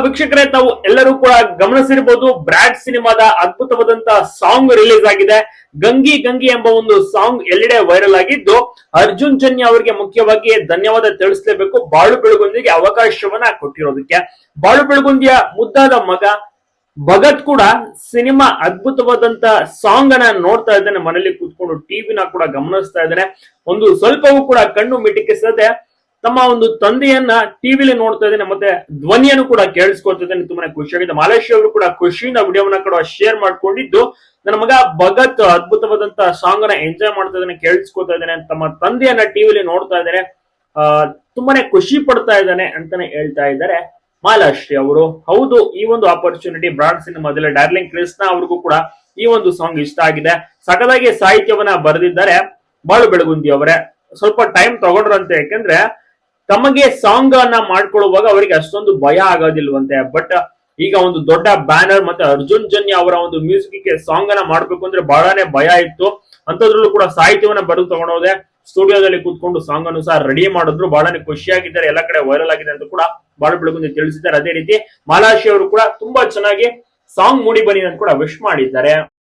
ವೀಕ್ಷಕರೇ, ತಾವು ಎಲ್ಲರೂ ಕೂಡ ಗಮನಿಸಿರಬಹುದು, ಬ್ರಾಡ್ ಸಿನಿಮಾದ ಅದ್ಭುತವಾದಂತಹ ಸಾಂಗ್ ರಿಲೀಸ್ ಆಗಿದೆ. ಗಂಗಿ ಗಂಗಿ ಎಂಬ ಒಂದು ಸಾಂಗ್ ಎಲ್ಲೆಡೆ ವೈರಲ್ ಆಗಿದ್ದು, ಅರ್ಜುನ್ ಜನ್ಯ ಅವರಿಗೆ ಮುಖ್ಯವಾಗಿ ಧನ್ಯವಾದ ತಿಳಿಸಲೇಬೇಕು ಬಾಳು ಬೆಳಗುಂದಿಗೆ ಅವಕಾಶವನ್ನ ಕೊಟ್ಟಿರೋದಕ್ಕೆ. ಬಾಳು ಬೆಳಗುಂದಿಯ ಮುದ್ದಾದ ಮಗ ಭಗತ್ ಕೂಡ ಸಿನಿಮಾ ಅದ್ಭುತವಾದಂತ ಸಾಂಗ್ ಅನ್ನ ನೋಡ್ತಾ ಇದ್ದಾನೆ, ಮನೇಲಿ ಕೂತ್ಕೊಂಡು ಟಿವಿನ ಕೂಡ ಗಮನಿಸ್ತಾ ಇದ್ದಾನೆ. ಒಂದು ಸ್ವಲ್ಪವೂ ಕೂಡ ಕಣ್ಣು ಮಿಟಿಕಿಸದೆ ತಮ್ಮ ಒಂದು ತಂದೆಯನ್ನ ಟಿವಿಲಿ ನೋಡ್ತಾ ಇದ್ದೇನೆ, ಮತ್ತೆ ಧ್ವನಿಯನ್ನು ಕೂಡ ಕೇಳಿಸ್ಕೊಳ್ತಾ ಇದ್ದೇನೆ. ತುಂಬಾನೇ ಖುಷಿಯಾಗಿದೆ. ಮಾಲೇಶ್ ಅವರು ಕೂಡ ಖುಷಿಯಿಂದ ವಿಡಿಯೋವನ್ನ ಕೂಡ ಶೇರ್ ಮಾಡ್ಕೊಂಡಿದ್ದು, ನನ್ನ ಮಗ ಭಗತ್ ಅದ್ಭುತವಾದಂತ ಸಾಂಗ್ ಅನ್ನ ಎಂಜಾಯ್ ಮಾಡ್ತಾ ಇದ್ದಾನೆ, ಕೇಳಿಸ್ಕೊತಾ ಇದ್ದಾನೆ, ತಮ್ಮ ತಂದೆಯನ್ನ ಟಿವಿಲಿ ನೋಡ್ತಾ ಇದ್ದಾನೆ, ತುಂಬಾನೇ ಖುಷಿ ಪಡ್ತಾ ಇದ್ದಾನೆ ಅಂತಾನೆ ಹೇಳ್ತಾ ಇದ್ದಾರೆ ಮಾಲಾಶ್ರೀ ಅವರು. ಹೌದು, ಈ ಒಂದು ಆಪರ್ಚುನಿಟಿ ಬ್ರಾಡ್ ಸಿನಿಮಾದಲ್ಲಿ ಡಾರ್ಲಿಂಗ್ ಕೃಷ್ಣ ಅವ್ರಿಗೂ ಕೂಡ ಈ ಒಂದು ಸಾಂಗ್ ಇಷ್ಟ ಆಗಿದೆ. ಸಕದಾಗಿ ಸಾಹಿತ್ಯವನ್ನ ಬರೆದಿದ್ದಾರೆ ಬಾಳು ಬೆಳಗುಂದಿ ಅವರೇ. ಸ್ವಲ್ಪ ಟೈಮ್ ತಗೊಂಡ್ರಂತೆ, ಯಾಕೆಂದ್ರೆ ತಮಗೆ ಸಾಂಗ್ ಅನ್ನ ಮಾಡ್ಕೊಳ್ಳುವಾಗ ಅವರಿಗೆ ಅಷ್ಟೊಂದು ಭಯ ಆಗೋದಿಲ್ವಂತೆ. ಬಟ್ ಈಗ ಒಂದು ದೊಡ್ಡ ಬ್ಯಾನರ್ ಮತ್ತೆ ಅರ್ಜುನ್ ಜನ್ಯ ಅವರ ಒಂದು ಮ್ಯೂಸಿಕ್ ಸಾಂಗ್ ಅನ್ನ ಮಾಡ್ಬೇಕು ಅಂದ್ರೆ ಬಹಳನೇ ಭಯ ಇತ್ತು. ಅಂತದ್ರಲ್ಲೂ ಕೂಡ ಸಾಹಿತ್ಯವನ್ನ ಬರೆದು ತಗೊಂಡೋದೆ, ಸ್ಟುಡಿಯೋದಲ್ಲಿ ಕೂತ್ಕೊಂಡು ಸಾಂಗ್ ಅನ್ನು ಸಹ ರೆಡಿ ಮಾಡಿದ್ರು. ಬಹಳನೇ ಖುಷಿಯಾಗಿದ್ದಾರೆ, ಎಲ್ಲ ಕಡೆ ವೈರಲ್ ಆಗಿದೆ ಅಂತ ಕೂಡ ಬಾಳು ಬೆಳಗುಂದಿ ತಿಳಿಸಿದ್ದಾರೆ. ಅದೇ ರೀತಿ ಮಾಲಾಶಿ ಅವರು ಕೂಡ ತುಂಬಾ ಚೆನ್ನಾಗಿ ಸಾಂಗ್ ಮೂಡಿ ಬನ್ನಿ ಅಂತ ಕೂಡ ವಿಶ್ ಮಾಡಿದ್ದಾರೆ.